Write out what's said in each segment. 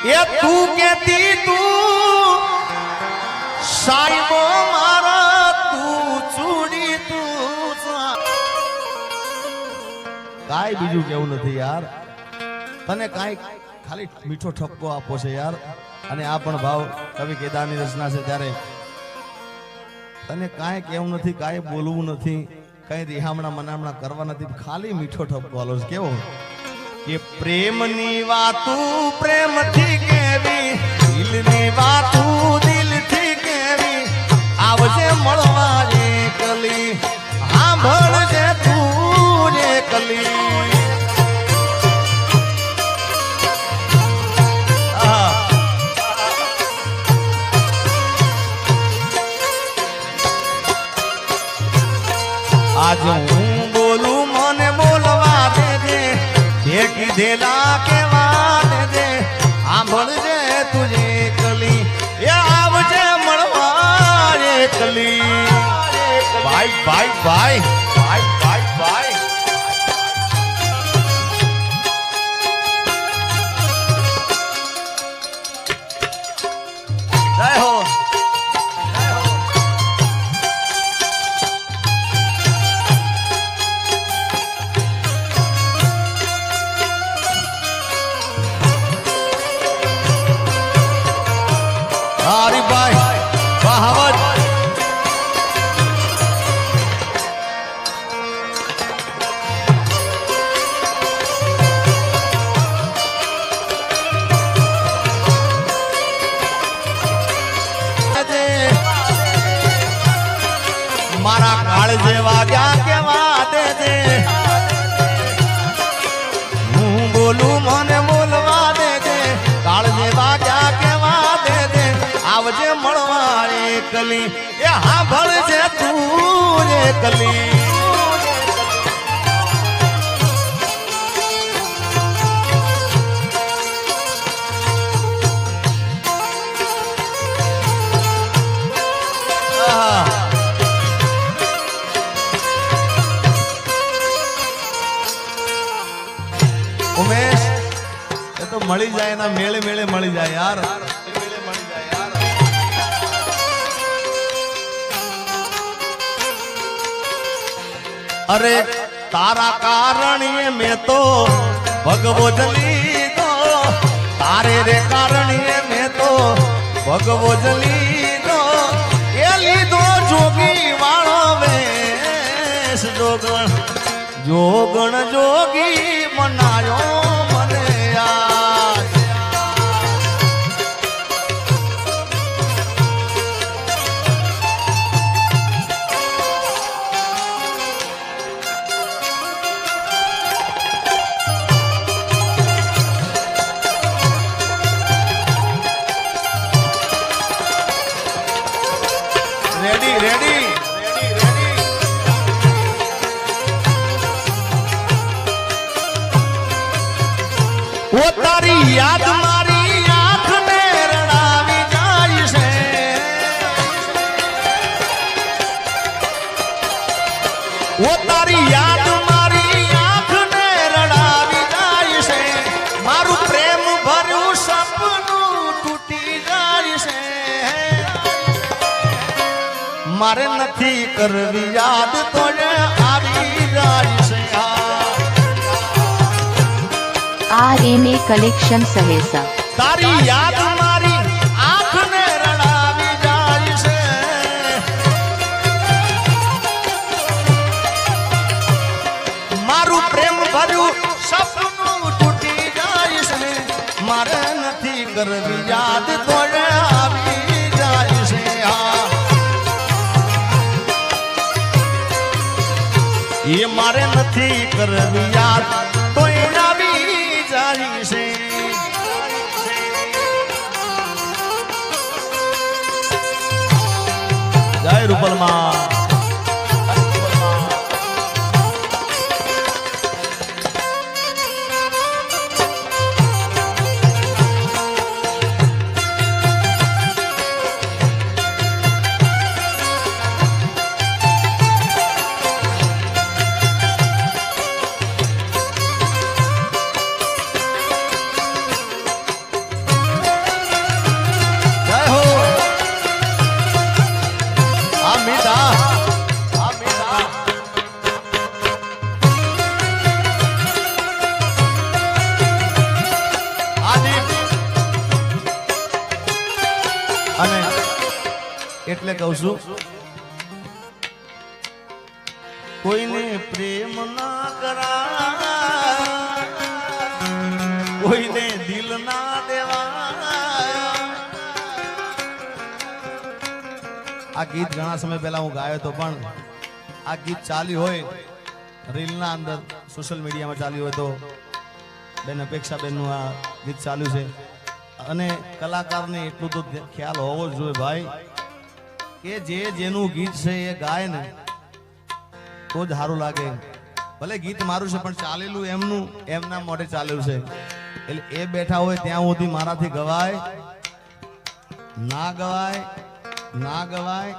એ તું કેતી તું સાઈબો મારા તું ચૂડી તું કાઈ બીજું કેવું નથી યાર તને કાઈ ખાલી મીઠો ઠપકો આપો છે યાર અને આ પણ ભાવ કવિ કેદારની રચના છે ત્યારે તને કાઈ કેવું નથી કાઈ બોલવું નથી કઈ રિહામણા મનામણા કરવા નથી ખાલી મીઠો ઠપકો આલો છે કેવો કે પ્રેમની વાતું પ્રેમથી કેવી દિલની વાતું દિલથી કેવી આવજે મળવા એકલી સાંભળજે તું એકલી આજ હું બોલું મને બોલવા દેજે એ કીધેલા કેવા દેજે સાંભળજે તુજે કલી એ આવજે મળવા એકલી ભાઈ ભાઈ ભાઈ ભાઈ ભાઈ ભાઈ જય હો હરિભાઈ બહાવત મારા કાળ જેવા ગયા કેવા દેજે હું બોલું મને બોલવા દેજે કાળ જેવા ગયા કેવા દેજે આવજે મળવા એકલી એ સાંભળજે તું એકલી ઉમેશ એ તો મળી જાય ના મેળે મેળે મળી જાય યાર અરે તારા કારણીએ મેં તો ભગવો જલી દો તારે રે કારણીએ મેં તો ભગવો જલી દો એ લીધો જોગી વાળો વેશ જોગણ જોગણ જોગી મનાયો મને યાર રેડી રેડી ઓ તારી યાદ મારી આંખ ને રડાવી જાય છે ઓ તારી યાદ મારી આંખ ને રડાવી જાય છે મારું પ્રેમ ભર્યું સપનું તૂટી જાય છે મારે નથી કરવી યાદ તો આવી જાય છે RMA કલેક્શન સહેસા તારી યાદ મારી આંખ ને રડાવી જાય છે મારું પ્રેમ ભર્યું સપનું તૂટી જાય છે મારે નથી કરવી યાદ તો આવી જાય છે એ મારે નથી કરવી યાદ તો આવી જાય છે જય રૂપલમાં એટલે કહું છું કોઈને પ્રેમ ના કરા, કોઈને દિલ ના દેવા. આ ગીત ઘણા સમય પહેલા હું ગાયો હતો, પણ આ ગીત ચાલ્યું હોય રીલના અંદર, સોશિયલ મીડિયામાં ચાલ્યું હોય તો બેન અપેક્ષા બેનનું આ ગીત ચાલ્યું છે. અને કલાકારને એટલું તો ખ્યાલ હોવો જ જોઈએ ભાઈ કે જે જેનું ગીત છે એ ગાય ને તો જ સારું લાગે. ભલે ગીત મારું છે પણ ચાલેલું એમનું એમના મોઢે ચાલેલું છે, એટલે એ બેઠા હોય ત્યાં સુધી મારાથી ગવાય ના ગવાય, ના ગવાય,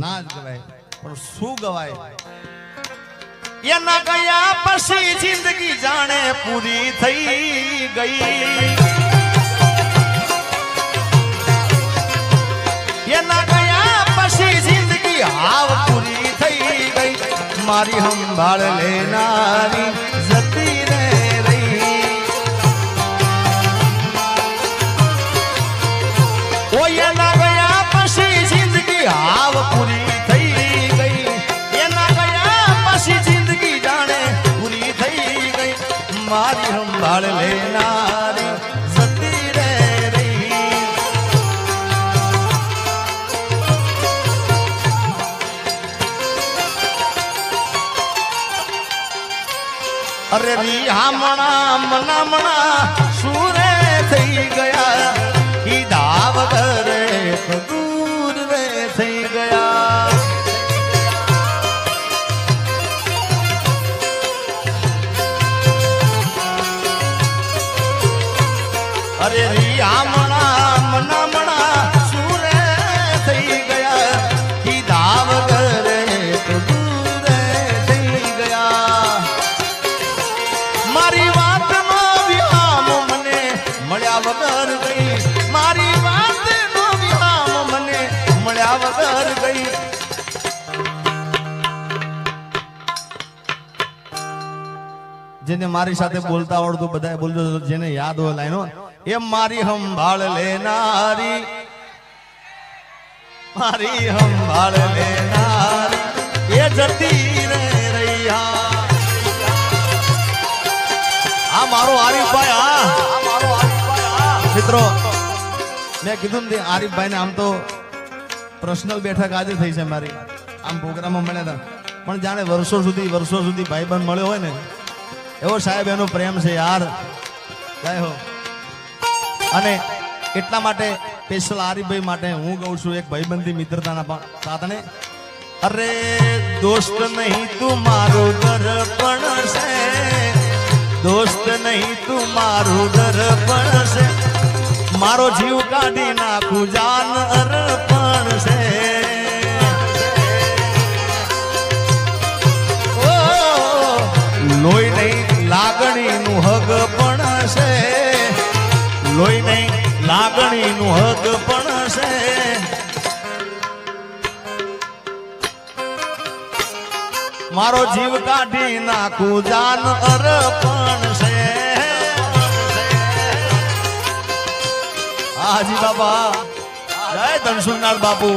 ના જ ગવાય, પણ શું ગવાય એના ગયા પછી જિંદગી જાણે પૂરી થઈ ગઈ. એના ગયા પછી જિંદગી હાવ પૂરી થઈ ગઈ. મારી સંભાળ લેનારી જતી રે રહી. ઓ એના ગયા પછી જિંદગી હાવ પૂરી થઈ ગઈ. એના ગયા પછી જિંદગી જાણે પૂરી થઈ ગઈ. મારી સંભાળ લેનારી જતી રે રહી. અરે રિહામણા મનામણા સુરે થઈ ગયા. કીધા વગર દૂર રે થઈ ગયા. અરે રિહામણા મનામણા સુરે થઈ ગયા. કીધા વગર દૂર થઈ ગયા. મારી વાતનો વિહામ મને મળ્યા વગર ગઈ. મારી વાતનો વિહામ મને મળ્યા વગર ગઈ. જેને મારી સાથે બોલતા આવડતું બધા બોલજો, જેને યાદ હોય લાઈનો, એ મારી સંભાળ લેનારી, મારી સંભાળ લેનારી એ જતી રે રહ્યા. આ મારો આરીફભાઈ, આ મારો આરીફભાઈ. મિત્રો મેં કીધું ને આરીફભાઈ ને આમ તો પર્સનલ બેઠક આજે થઈ છે મારી, આમ પ્રોગ્રામમાં મળ્યા હતા, પણ જાણે વર્ષો સુધી ભાઈબંધ મળ્યો હોય ને એવો સાહેબ એનો પ્રેમ છે યાર. જય હો. અને એટલા માટે સ્પેશિયલ આરીફભાઈ માટે હું કહું છું એક ભાઈબંધી મિત્રતાના સાધને. અરે દોસ્ત નહીં તું મારું દર્પણ છે, દોસ્ત નહીં તું મારું દર્પણ છે. મારો જીવ કાઢી નાખું જાન અર્પણ છે. ઓ લોહી નહીં લાગણીનું હગ પણ છે, લોહી નહીં લાગણીનું હગ પણ છે. મારો જીવ કાઢી નાખું જાન અર્પણ છે. હાજી બાબા, જય ધનસુરનાથ બાપુ.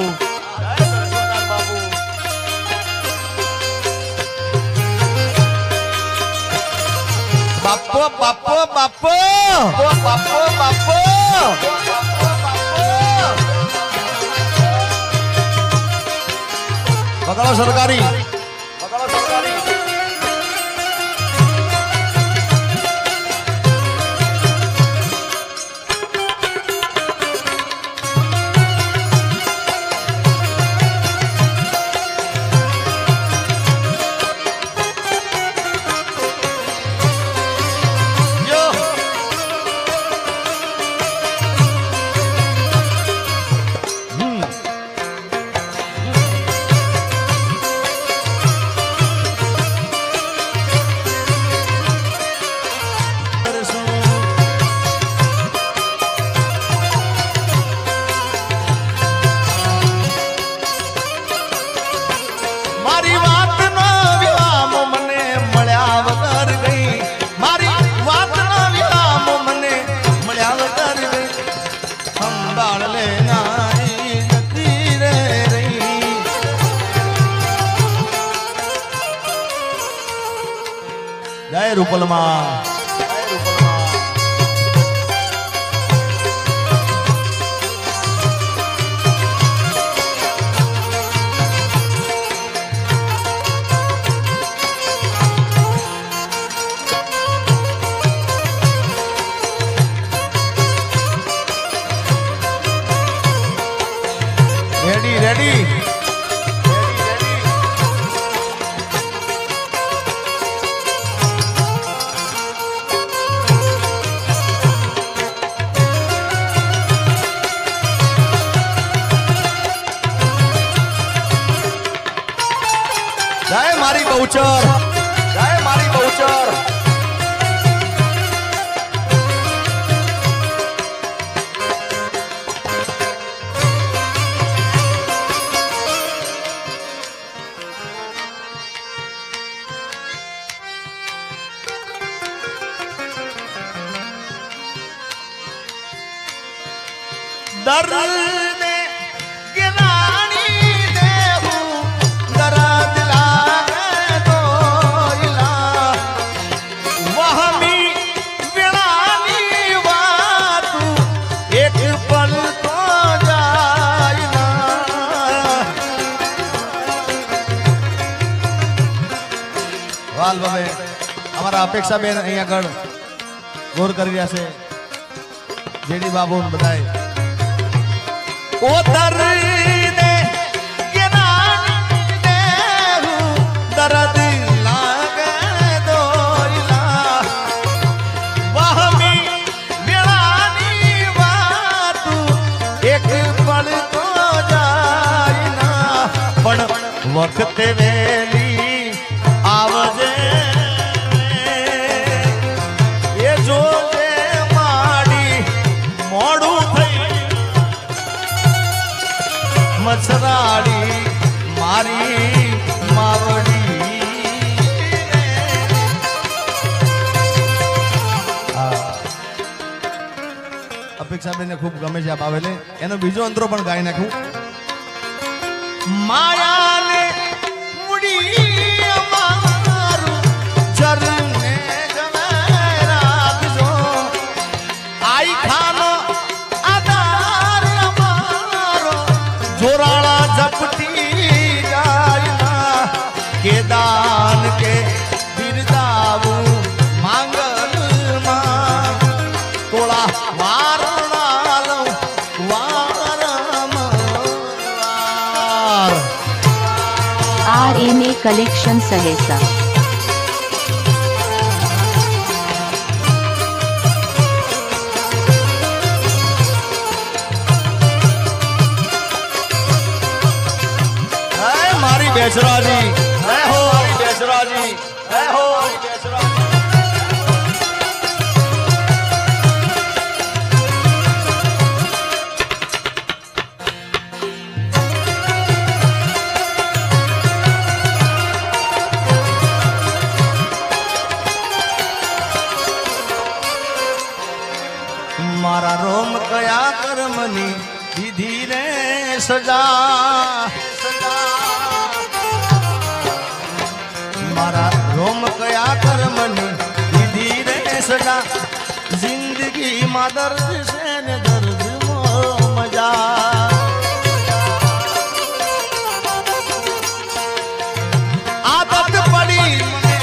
બાપો બાપો બાપો બાપો બાપો. પકડો સરકારી. રૂપલમાં રેડી રેડી જય મારી બહુચર જય મારી બહુચર દર્દ ગિરાણી દેવું દર્દ લાગે દોયલા વહમી વિણાની વાતું એક પલ તો જાય ના વાલ બાબે અમારા અપેક્ષા બેન અહીંયા આગળ ગોર કરી રહ્યા છે જેડી બાબુ બધાય ઓ દર્દ ગિરાણી દેવું દર્દ લાગે દોયલા વહમી વિણાની વાતું એક પળ તો જાય ના પણ વખતે વેલી આવજે એ જોજે માડી મોડું થઈ મસરાડી મારી માવડી અપેક્ષાબેનને ખૂબ ગમે છે આ બાવેલે એનો બીજો અંતરો પણ ગાઈ નાખું માયાને મુડી અમારું ચરણે જણાય રાખજો આઈ ખાનો આધાર અમારો જોરાળા ઝપટી જાય ના કે દાન કે બિરદાવું માંગલમાં તોળા વારણા લઉં વારંવાર RMA કલેક્શન સહેસા મારી બેસરાજી હે હો મારી બેસરાજી હે હો મારી બેસરાજી મારા રોમ કયા કર્મની દીધી રે સજા મારા રોમ કયા કર્મની દીધી રે સજા જિંદગીમાં દર્દ છે ને દર્દમાં મજા આદત પડી મને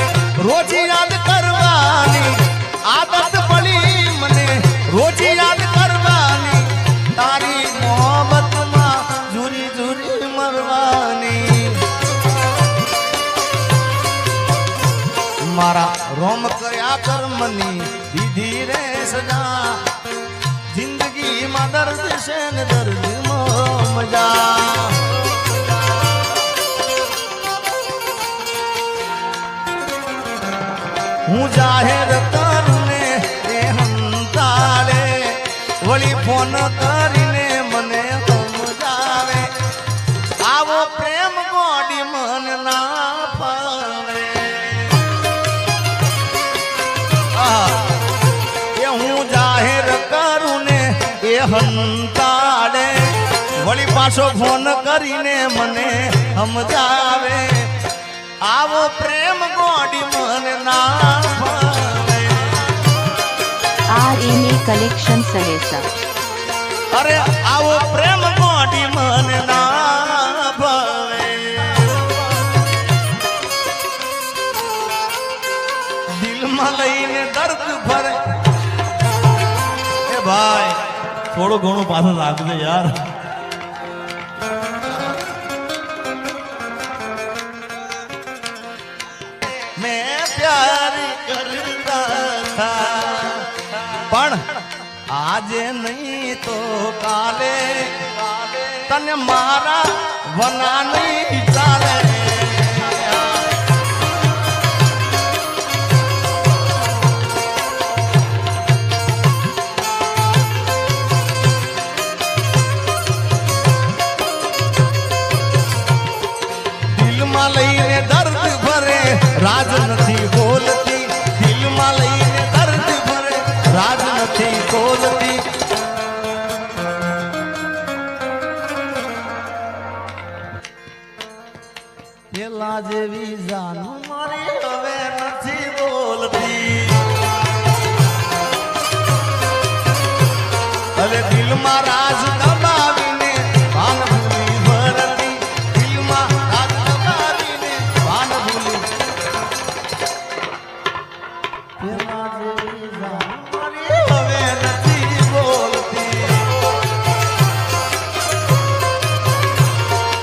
રોજ યાદ કરવાની આદત પડી મને રોજ યાદ કરવાની તારી મોહબ્બતમાં ઝુરી ઝુરી મરવાની મારા રોમ કયા કર્મની દીધી રે સજા જિંદગીમાં દર્દ છે ને દર્દમાં મજા હું જાહેર કરું ને એ હંતાળે વળી ફોન કરીને મને સમજાવે આવો પ્રેમ ગોડી મન ના ફાવે એ હું જાહેર કરું ને એ હંતાળે વળી પાછો ફોન કરીને મને સમજાવે આવો પ્રેમ ગોડી મન ના RMA Collection Sahesa. અરે આવો પ્રેમ મોડી મન ના ભાવે દિલમાં લઈને દર્દ ભરે એ ભાઈ થોડું ઘણું પાછળ રાખજો યાર મેં પ્યાર કરતા થા પણ આજે નહીં તો કાલે તને મારા વના નહીં ચાલે દિલમાં લઈને દર્દ ભરે રાજ નથી બોલતી દિલમાં લઈને દર્દ ભરે રાજ નથી બોલતી પેલા જેવી જાનું મારી હવે નથી બોલતી અરે દિલમાં રાજ દબાવીને ભાન ભૂલી ભરતી દિલમાં રાજ દબાવીને ભાન ભૂલી પેલા જેવી જાનું મારી હવે નથી બોલતી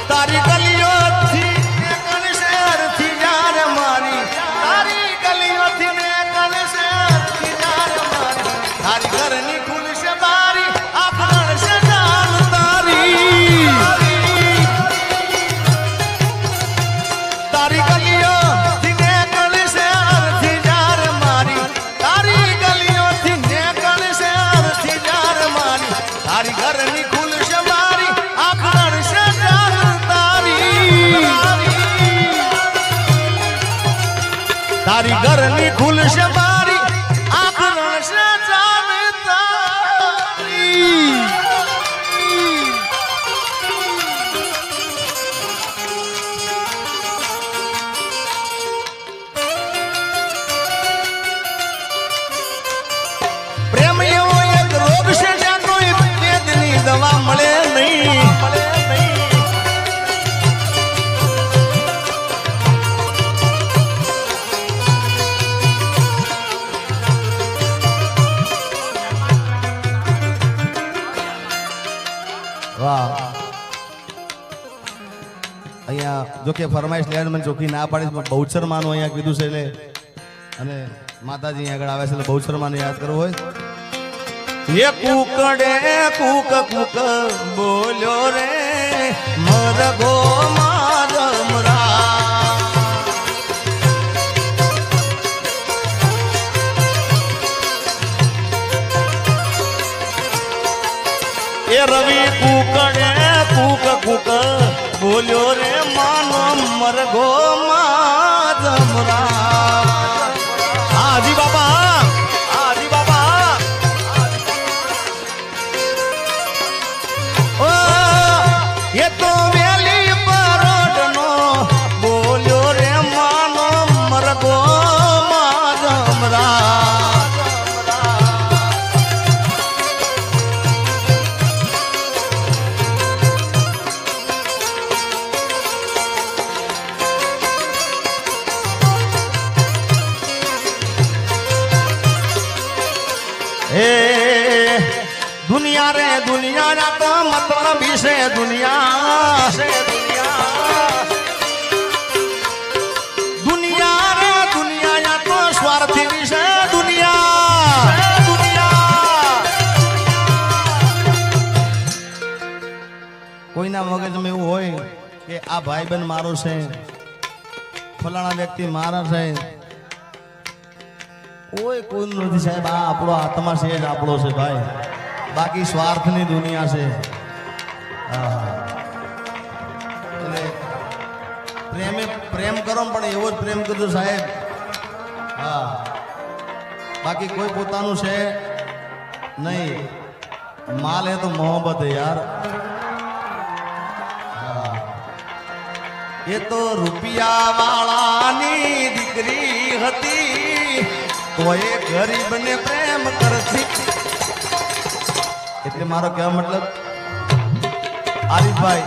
તારી ગલીઓથી ને કણ શહેરથી યાર મારી તારી ગલીઓથી ને કણ શહેરથી યાર મારી તારી ઘરની ખુલશે બારી આખણ છે જાન તારી તારી ગલીઓથી ને કણ શહેરથી યાર મારી તારી ગલીઓથી ને કણ શહેરથી યાર મારી તારી ઘરની ખુલશે બારી આખણ છે જાન તારી ઘરની ખુલશે બારી આંખ રણશે જાન તારી પ્રેમ એવો એક રોગ છે જ્યાં કોઈ વેદની દવા મળે નહીં વાહ અહીંયા જો કે ફરમાઈશ લેવા મને ચોખ્ખી ના પાડીશ બહુચર માનું અહીંયા કીધું છે એટલે અને માતાજી અહીંયા આગળ આવે છે એટલે બહુચર માને યાદ કરવું હોય એ કુકડે કુક કુક બોલ્યો રે મરગો મારમરા એ રવિ કુકડે કુક કુક બોલ્યો રે માનો મરગો માધમરા હાજી બાબા હાજી બાબા ઓ એ તો વેલી પરોડનો બોલ્યો રે માનો મરગો માધમરા दुनिया रे दुनिया ना तो मतलब से दुनिया दुनिया रे दुनिया या तो स्वार्थी विषय दुनिया कोई ना मगज में એવું હોય કે આ ભાઈબંધ મારો છે ફલાણા વ્યક્તિ મારા છે કોઈ નથી સાહેબ આ આપણો આત્મા છે જ આપણો છે ભાઈ બાકી સ્વાર્થની દુનિયા છે એટલે પ્રેમ કરો પણ એવો જ પ્રેમ કરજો સાહેબ હા બાકી કોઈ પોતાનું છે નહીં માલ હે તો મોહબ્બત હે યાર એ તો રૂપિયા વાળાની દીકરી હતી તો એ ગરીબને પ્રેમ પ્રેમ કરતી એટલે મારો કહેવા મતલબ આરીફભાઈ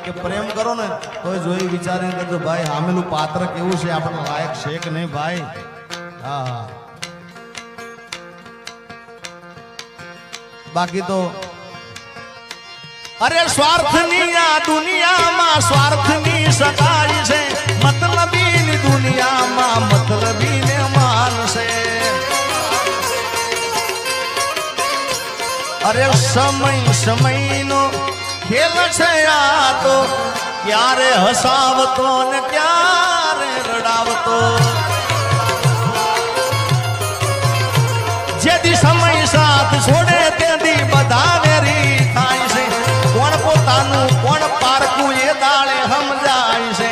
કે પ્રેમ કરો ને તો જોઈ વિચારીને કરજો ભાઈ સામેલું પાત્ર કેવું છે આપણને લાયક છે કે નહીં ભાઈ હા બાકી તો અરે સ્વાર્થની આ દુનિયામાં સ્વાર્થની સગાઈ છે મતલબીની દુનિયામાં મતલબીને માનશે અરે સમયનો ખેલ છે આ તો ક્યારે હસાવતો ને ક્યારે રડાવતો જેથી સમય સાથ છોડે તેથી બધા વેરી થાય છે કોણ પોતાનું કોણ પારકું એ દાળે સમજાય છે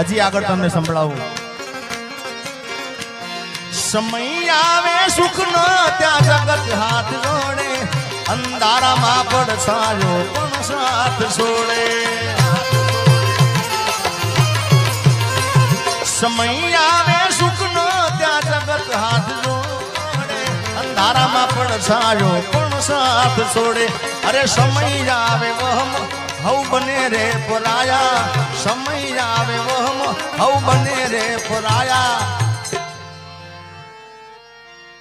હજી આગળ તમને સંભળાવું સમય આવે સુખ નો ત્યાં જગત હાથ જોડે અંધારામાં પડછાયો પણ સાથ છોડે સમય આવે સુખ નો ત્યાં જગત હાથ જોડે અંધારામાં પડછાયો પણ સાથ છોડે અરે સમય આવે વહમ હવ બને રે પરાયા સમય આવે વહમ હવ બને રે પરાયા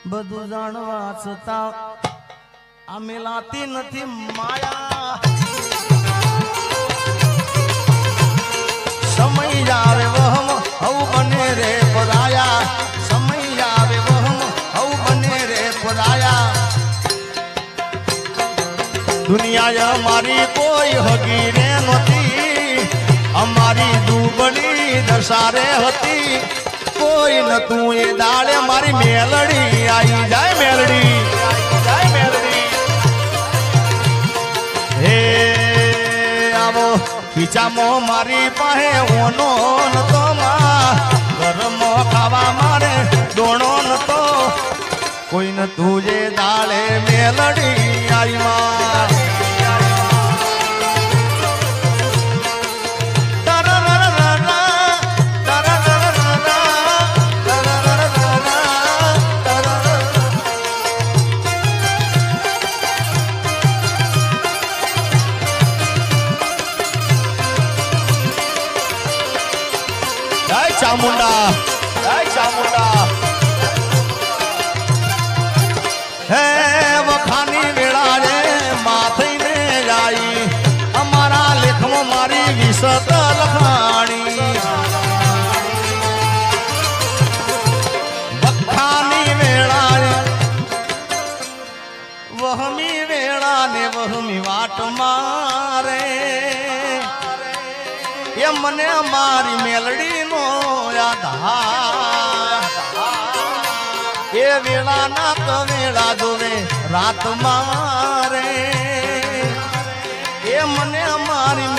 બધું જાણવા છતાં આ મિલાતી નથી માયા સમય આવે વહમ હવ બને રે પરાયા સમય આવે વહમ હવ બને રે પરાયા દુનિયા અમારી કોઈ હગી રે નહોતી અમારી દુબળી દશારે હતી કોઈ નતું એ દાડે મારી મેલડી આવી જાય મેલડી હે આવો ખીચામો મારી પાસે ઓનો નતો માં ગરમો ખાવા મારે દોણો નતો કોઈ નતું જે દાડે મેલડી આવી માં ચામુંડા હે વખાની વેળા રે માથઈને જાય અમારા લેખમાં મારી વિસત લખાણી વખાની વેળા રે વહમી વેળા ને વહમી વાટ મારે એ મને મારી મેલડી નો યાદ એ વેળા ના તો વેળા જોવે રાત મારે એ મને મારી